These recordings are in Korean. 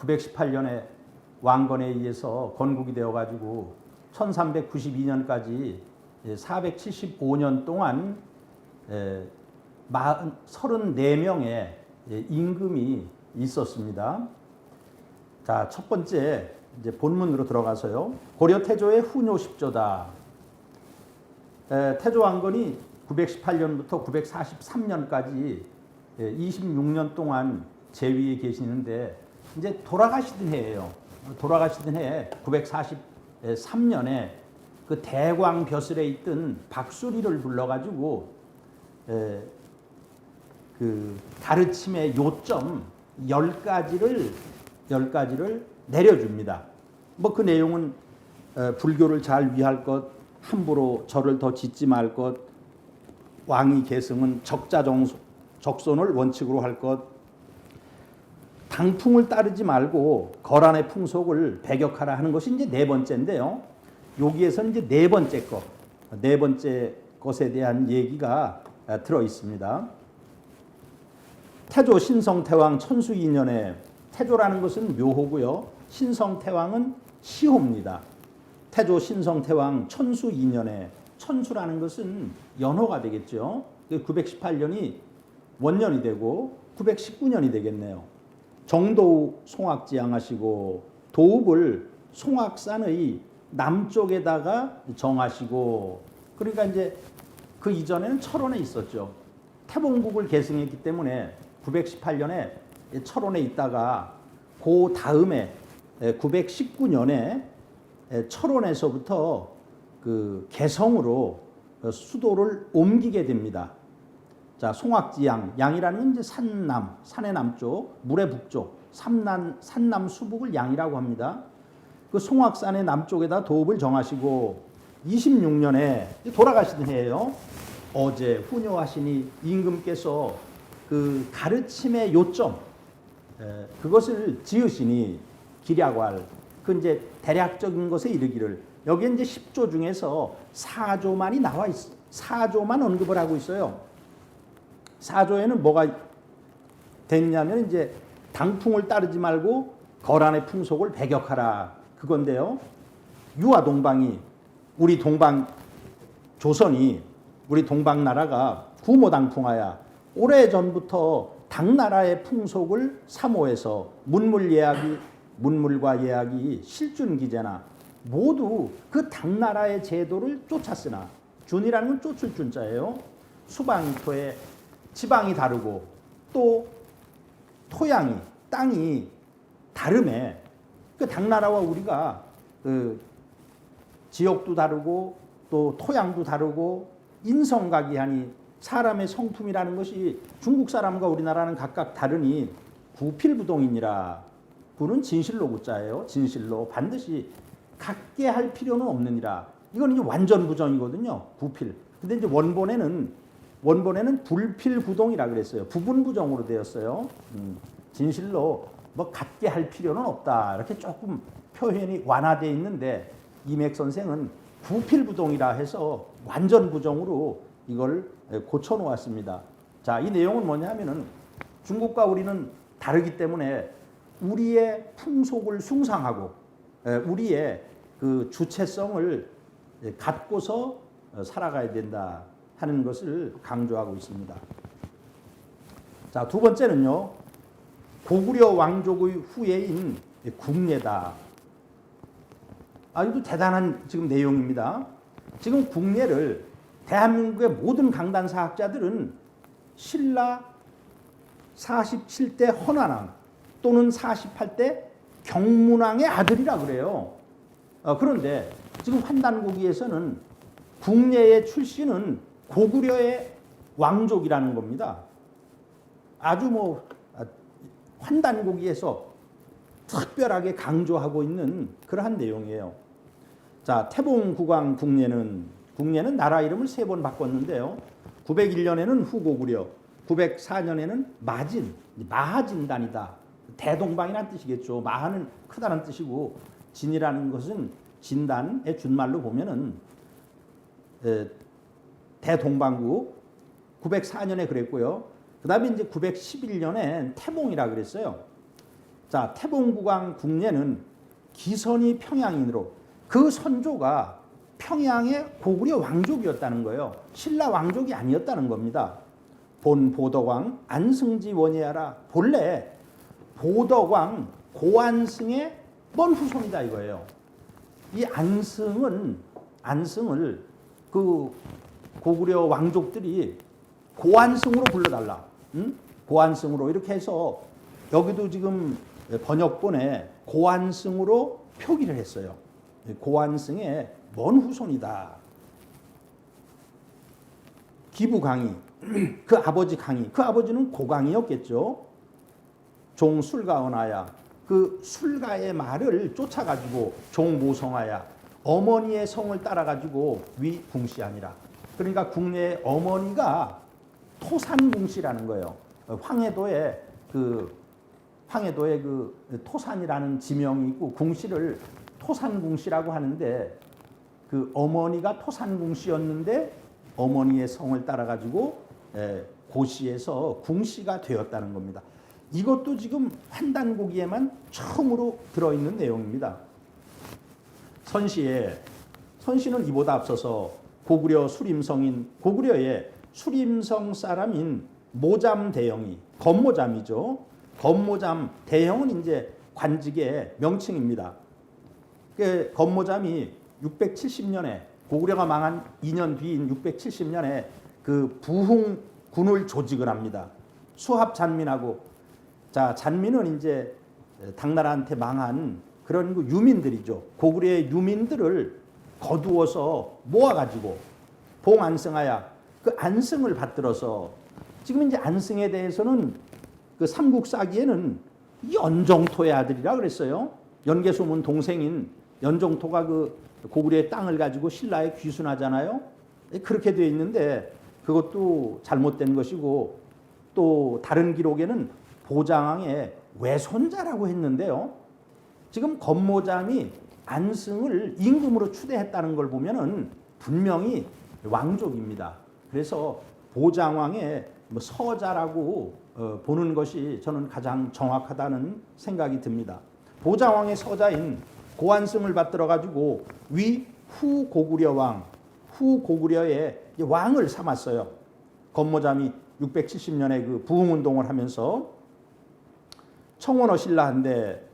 918년에 왕건에 의해서 건국이 되어가지고 1392년까지 475년 동안 34명의 임금이 있었습니다. 자, 첫 번째 이제 본문으로 들어가서요. 고려 태조의 후뇨 10조다. 태조 왕건이 918년부터 943년까지 26년 동안 재위에 계시는데 이제 돌아가시던 해예요. 돌아가시던 해 943년에 그 대광 벼슬에 있던 박수리를 불러가지고 그 가르침의 요점 10가지를 내려줍니다. 뭐 그 내용은 불교를 잘 위할 것, 함부로 절을 더 짓지 말 것, 왕위 계승은 적손을 원칙으로 할 것, 당풍을 따르지 말고 거란의 풍속을 배격하라 하는 것이 이제 네 번째인데요. 여기에서 이제 네 번째 것에 대한 얘기가 들어 있습니다. 태조 신성태왕 천수 2년에 태조라는 것은 묘호고요. 신성태왕은 시호입니다. 태조 신성태왕 천수 2년에 천수라는 것은 연호가 되겠죠. 918년이 원년이 되고 919년이 되겠네요. 정도우 송악지향하시고 도읍을 송악산의 남쪽에다가 정하시고, 그러니까 이제 그 이전에는 철원에 있었죠. 태봉국을 계승했기 때문에 918년에 철원에 있다가 그 다음에 919년에 철원에서부터 그 개성으로 수도를 옮기게 됩니다. 자, 송악지양, 양이라는 건 이제 산의 남쪽, 물의 북쪽, 산남 수북을 양이라고 합니다. 그 송악산의 남쪽에다 도읍을 정하시고 26년에 돌아가시던 해예요. 어제 후뇨하시니 임금께서 그 가르침의 요점 그것을 지으시니 기략활, 그 이제 대략적인 것에 이르기를, 여기에 이제 10조 중에서 4조만이 나와 있어. 4조만 언급을 하고 있어요. 4조에는 뭐가 됐냐면 이제 당풍을 따르지 말고 거란의 풍속을 배격하라 그건데요. 유아 동방이 우리 동방 조선이 우리 동방 나라가 구모당풍하야 오래전부터 당나라의 풍속을 사모해서 문물과 예학이 실준기제나 모두 그 당나라의 제도를 쫓았으나, 준이라는 건 쫓을 준자예요. 수방토에 지방이 다르고 또 토양이 땅이 다름에 그 당나라와 우리가 그 지역도 다르고 또 토양도 다르고 인성각이하니 사람의 성품이라는 것이 중국 사람과 우리나라는 각각 다르니 구필부동이니라. 구는 진실로 구자예요. 진실로 반드시 같게 할 필요는 없느니라. 이건 이제 완전 부정이거든요. 구필. 근데 이제 원본에는 불필구동이라 그랬어요. 부분 부정으로 되었어요. 진실로 뭐 같게 할 필요는 없다. 이렇게 조금 표현이 완화되어 있는데 이맥 선생은 부필부동이라 해서 완전 부정으로 이걸 고쳐 놓았습니다. 자, 이 내용은 뭐냐면은 중국과 우리는 다르기 때문에 우리의 풍속을 숭상하고 우리의 그 주체성을 갖고서 살아가야 된다 하는 것을 강조하고 있습니다. 자, 두 번째는요. 고구려 왕족의 후예인 궁례다. 이것도 대단한 지금 내용입니다. 지금 궁례를 대한민국의 모든 강단사학자들은 신라 47대 헌안왕 또는 48대 경문왕의 아들이라 그래요. 그런데 지금 환단고기에서는 궁례의 출신은 고구려의 왕족이라는 겁니다. 아주 뭐 환단고기에서 특별하게 강조하고 있는 그러한 내용이에요. 자, 태봉국왕 궁례는 나라 이름을 3번 바꿨는데요. 901년에는 후고구려, 904년에는 마하진단이다. 대동방이라는 뜻이겠죠. 마하는 크다는 뜻이고 진이라는 것은 진단의 준말로 보면은 대동방국 904년에 그랬고요. 그 다음에 이제 911년에 태봉이라 그랬어요. 자, 태봉구강 궁례는 기선이 평양인으로 그 선조가 평양의 고구려 왕족이었다는 거예요. 신라 왕족이 아니었다는 겁니다. 본 보덕왕 안승지 원예하라. 본래 보덕왕 고안승의 먼 후손이다 이거예요. 이 안승을 그 고구려 왕족들이 고안승으로 불러달라. 응? 고안승으로 이렇게 해서 여기도 지금 번역본에 고안승으로 표기를 했어요. 고안승의 먼 후손이다. 기부강의, 그 아버지 강의, 그 아버지는 고강이었겠죠. 종 술가언하야, 그 술가의 말을 쫓아가지고 종모성하야, 어머니의 성을 따라가지고 위 궁씨하니라. 그러니까 국내의 어머니가 토산궁씨라는 거예요. 황해도에 그 토산이라는 지명이 있고 궁씨를 토산궁씨라고 하는데 그 어머니가 토산궁씨였는데 어머니의 성을 따라가지고 고시에서 궁씨가 되었다는 겁니다. 이것도 지금 환단고기에만 처음으로 들어있는 내용입니다. 선시는 이보다 앞서서 고구려의 수림성 사람인 모잠 대영이 건모잠이죠. 건모잠 대영은 이제 관직의 명칭입니다. 그 건모잠이 670년에 고구려가 망한 2년 뒤인 670년에 그 부흥군을 조직을 합니다. 수합 잔민하고 자 잔민은 이제 당나라한테 망한 그런 그 유민들이죠. 고구려의 유민들을 거두어서 모아가지고 봉안승하야 그 안승을 받들어서 지금 이제 안승에 대해서는 그 삼국사기에는 연정토의 아들이라 그랬어요. 연개소문 동생인 연정토가 그 고구려의 땅을 가지고 신라에 귀순하잖아요. 그렇게 되어 있는데 그것도 잘못된 것이고 또 다른 기록에는 보장왕의 외손자라고 했는데요. 지금 건모잠이 안승을 임금으로 추대했다는 걸 보면은 분명히 왕족입니다. 그래서 보장왕의 서자라고 보는 것이 저는 가장 정확하다는 생각이 듭니다. 보장왕의 서자인 고안승을 받들어 가지고 후 고구려의 왕을 삼았어요. 건모잠이 670년에 그 부흥운동을 하면서 청원어 신라한데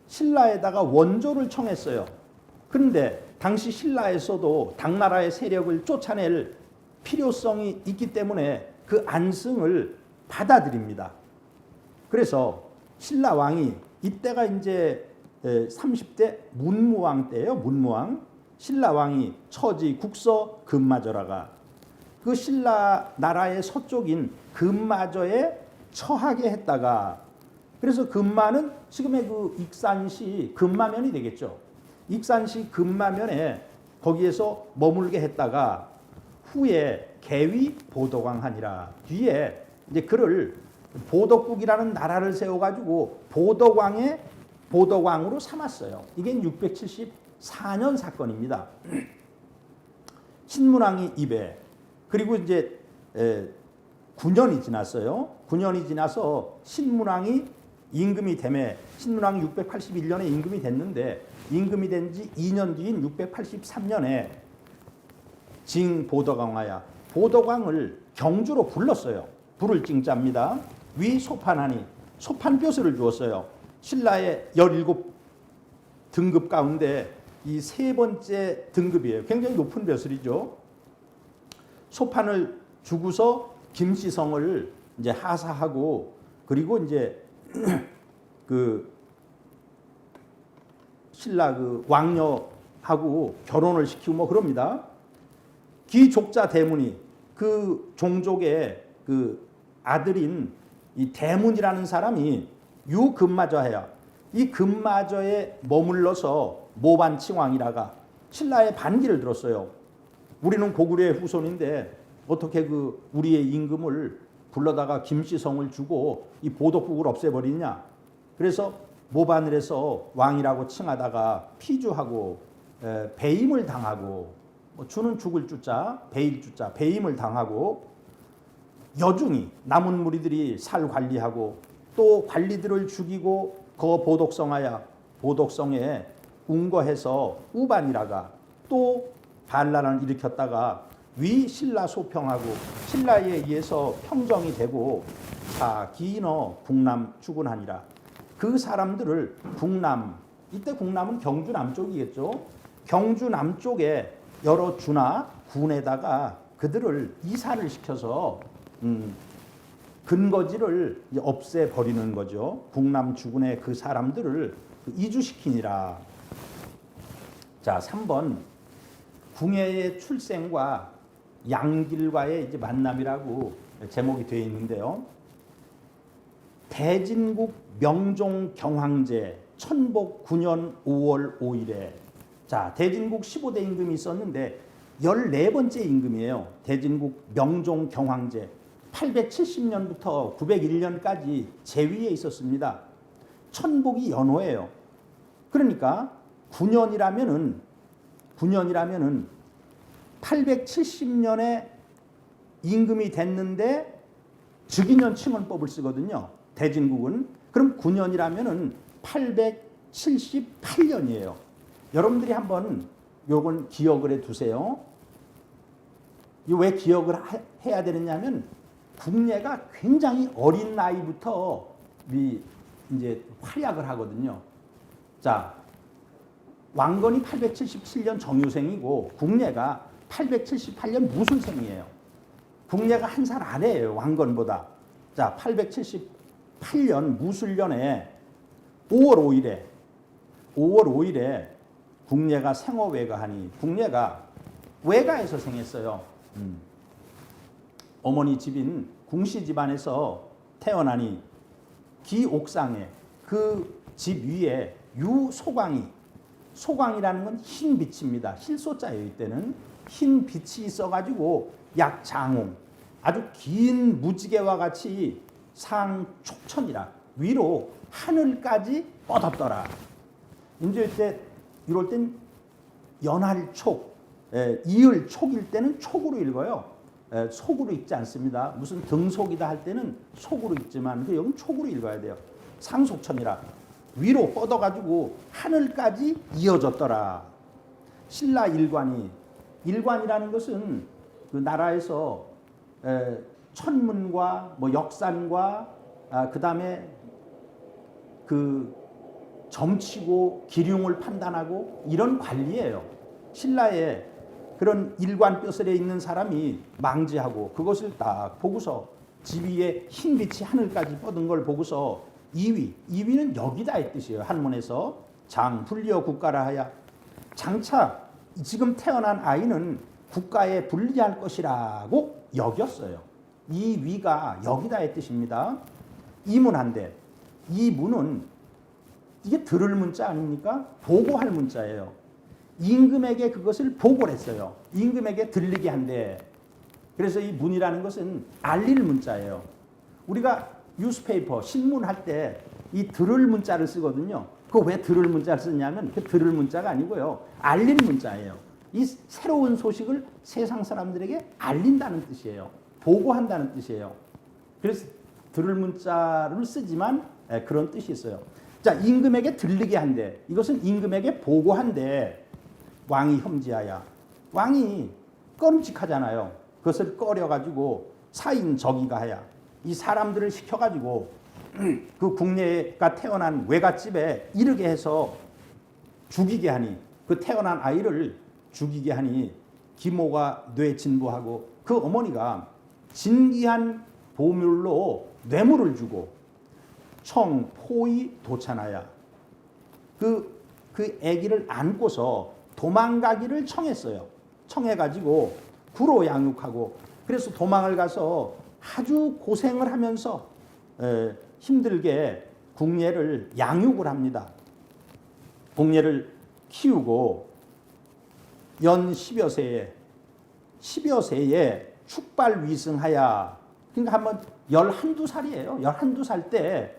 신라에다가 원조를 청했어요. 그런데 당시 신라에서도 당나라의 세력을 쫓아낼 필요성이 있기 때문에 그 안승을 받아들입니다. 그래서 신라 왕이 이때가 이제 30대 문무왕 때예요. 문무왕. 신라 왕이 처지 국서 금마저라가 그 신라 나라의 서쪽인 금마저에 처하게 했다가 그래서 금마는 지금의 그 익산시 금마면이 되겠죠. 익산시 금마면에 거기에서 머물게 했다가 후에 개위 보덕왕하니라. 뒤에 이제 그를 보덕국이라는 나라를 세워가지고 보덕왕으로 삼았어요. 이게 674년 사건입니다. 신문왕이 입에 그리고 이제 9년이 지났어요. 9년이 지나서 신문왕이 임금이 되매 신문왕이 681년에 임금이 됐는데 임금이 된 지 2년 뒤인 683년에 징보덕왕하야 보덕왕을 경주로 불렀어요. 부를 징자입니다. 위 소판하니 소판벼슬을 주었어요. 신라의 17등급 가운데 이 세 번째 등급이에요. 굉장히 높은 벼슬이죠. 소판을 주고서 김씨성을 이제 하사하고 그리고 이제 그 신라 그 왕녀하고 결혼을 시키고 뭐 그럽니다. 기족자 대문이 그 종족의 그 아들인 이 대문이라는 사람이 유금마저해야 이 금마저에 머물러서 모반칭왕이라가 신라의 반기를 들었어요. 우리는 고구려의 후손인데 어떻게 그 우리의 임금을 불러다가 김씨성을 주고 이 보덕국을 없애버리냐. 그래서 모반을 해서 왕이라고 칭하다가 피주하고 배임을 당하고 주는 죽을 주자 배일 주자 배임을 당하고 여중이 남은 무리들이 살 관리하고 또 관리들을 죽이고 거 보독성하여 보독성에 운거해서 우반이라가 또 반란을 일으켰다가 위 신라 소평하고 신라에 의해서 평정이 되고 자 기인어 북남 주군하니라. 그 사람들을 북남, 이때 북남은 경주 남쪽이겠죠. 경주 남쪽에 여러 주나 군에다가 그들을 이사를 시켜서 근거지를 없애버리는 거죠. 북남 주군의 그 사람들을 이주시키니라. 자, 3번 궁예의 출생과 양길과의 이제 만남이라고 제목이 되어 있는데요. 대진국 명종 경황제 천복 9년 5월 5일에 자, 대진국 15대 임금이 있었는데 14번째 임금이에요. 대진국 명종 경황제 870년부터 901년까지 제위에 있었습니다. 천복이 연호예요. 그러니까 9년이라면은 870년에 임금이 됐는데 즉위년 칭언법을 쓰거든요. 대진국은. 그럼 9년이라면은 878년이에요. 여러분들이 한번 요건 기억을 해 두세요. 왜 기억을 해야 되느냐면 궁예가 굉장히 어린 나이부터 이제 활약을 하거든요. 자, 왕건이 877년 정유생이고 궁예가 878년 무술생이에요. 궁예가 한 살 아래예요, 왕건보다. 자, 878년 무술년에 5월 5일에 궁예가 생어외가하니 궁예가 외가에서 생했어요. 어머니 집인 궁씨 집안에서 태어나니 기옥상에 그 집 위에 유소광이, 소광이라는 건 흰 빛입니다. 실소자예요. 이때는 흰 빛이 있어가지고 약장홍, 아주 긴 무지개와 같이 상촉천이라 위로 하늘까지 뻗었더라. 이제 이럴 땐 연할촉, 이을촉일 때는 촉으로 읽어요. 속으로 읽지 않습니다. 무슨 등속이다 할 때는 속으로 읽지만 여기는 촉으로 읽어야 돼요. 상속천이라 위로 뻗어가지고 하늘까지 이어졌더라. 신라 일관이라는 것은 그 나라에서 천문과 뭐 역산과 그 다음에 그 점치고 기륭을 판단하고 이런 관리예요. 신라에 그런 일관 뼈슬에 있는 사람이 망지하고 그것을 딱 보고서 집 위에 흰 빛이 하늘까지 뻗은 걸 보고서 이위는 여기다 이 뜻이에요. 한문에서 장 불리어 국가라 하야 장차 지금 태어난 아이는 국가에 불리할 것이라고 여겼어요. 이 위가 여기다 의 뜻입니다. 이문한데 이 문은 이게 들을 문자 아닙니까? 보고할 문자예요. 임금에게 그것을 보고를 했어요. 임금에게 들리게 한대. 그래서 이 문이라는 것은 알릴 문자예요. 우리가 뉴스페이퍼 신문할 때 이 들을 문자를 쓰거든요. 그거 왜 들을 문자를 쓰냐면 그 들을 문자가 아니고요. 알릴 문자예요. 이 새로운 소식을 세상 사람들에게 알린다는 뜻이에요. 보고한다는 뜻이에요. 그래서 들을 문자를 쓰지만 그런 뜻이 있어요. 자, 임금에게 들리게 한대. 이것은 임금에게 보고한대. 왕이 혐지하야. 왕이 꺼름직하잖아요. 그것을 꺼려가지고 사인적이가 하야. 이 사람들을 시켜가지고 그 궁예가 태어난 외갓집에 이르게 해서 죽이게 하니 그 태어난 아이를 죽이게 하니 기모가 뇌진부하고 그 어머니가 진기한 보물로 뇌물을 주고 청포이 도찬하야. 그 아기를 안고서 도망가기를 청했어요. 청해가지고 구로 양육하고 그래서 도망을 가서 아주 고생을 하면서 힘들게 궁예를 양육을 합니다. 궁예를 키우고 연 10여 세에 축발 위승하야. 그러니까 한번 11~12살이에요. 11~12살 때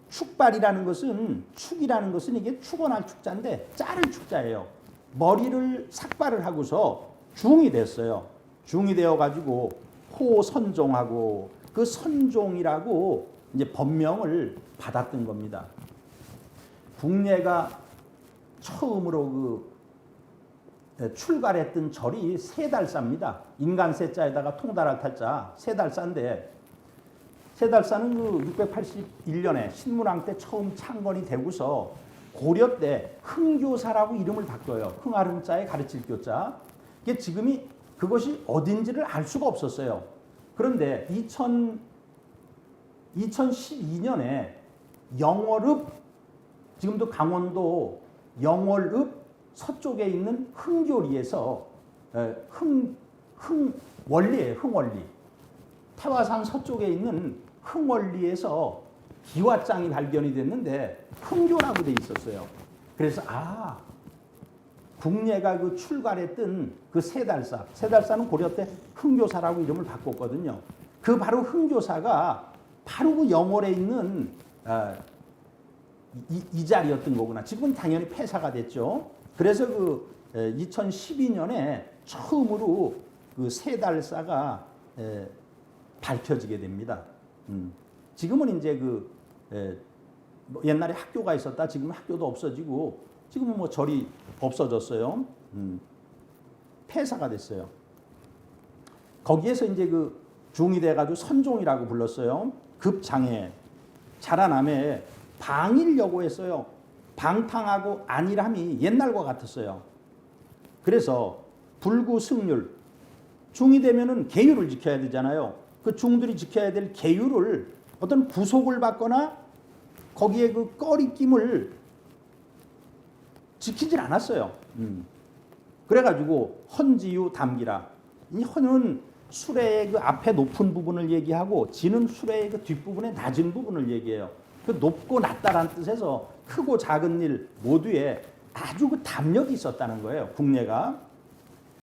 축발이라는 것은 축이라는 것은 이게 축원할 축자인데 자를 축자예요. 머리를 삭발을 하고서 중이 됐어요. 중이 되어 가지고 호선종하고 그 선종이라고 이제 법명을 받았던 겁니다. 국내가 처음으로 출발했던 절이 세달사입니다. 인간세자에다가 통달할 탈자 세달사인데, 세달사는 681년에 신문왕 때 처음 창건이 되고서 고려 때 흥교사라고 이름을 바꿔요. 흥하름자에 가르칠 교자. 이게 지금이 그것이 어딘지를 알 수가 없었어요. 그런데 2012년에 영월읍, 지금도 강원도 영월읍 서쪽에 있는 흥교리에서 흥월리예요. 흥월리. 태화산 서쪽에 있는 흥월리에서 기와장이 발견이 됐는데 흥교라고 돼 있었어요. 그래서 국내가 출발했던 그 세달사는 고려 때 흥교사라고 이름을 바꿨거든요. 그 바로 흥교사가 바로 그 영월에 있는 이 자리였던 거구나. 지금은 당연히 폐사가 됐죠. 그래서 2012년에 처음으로 그 세달사가 밝혀지게 됩니다. 지금은 이제 옛날에 학교가 있었다. 지금은 학교도 없어지고 지금은 뭐 절이 없어졌어요. 폐사가 됐어요. 거기에서 이제 중이 돼가지고 선종이라고 불렀어요. 급장에 자라남에 방일려고 했어요. 방탕하고 안일함이 옛날과 같았어요. 그래서 불구승률, 중이 되면은 계율을 지켜야 되잖아요. 그 중들이 지켜야 될 계율을 어떤 구속을 받거나 거기에 꺼리낌을 지키질 않았어요. 그래가지고 헌지유 담기라. 이 헌은 수레의 앞에 높은 부분을 얘기하고 지는 수레의 뒷부분의 낮은 부분을 얘기해요. 높고 낮다라는 뜻에서 크고 작은 일 모두에 아주 담력이 있었다는 거예요. 국내가.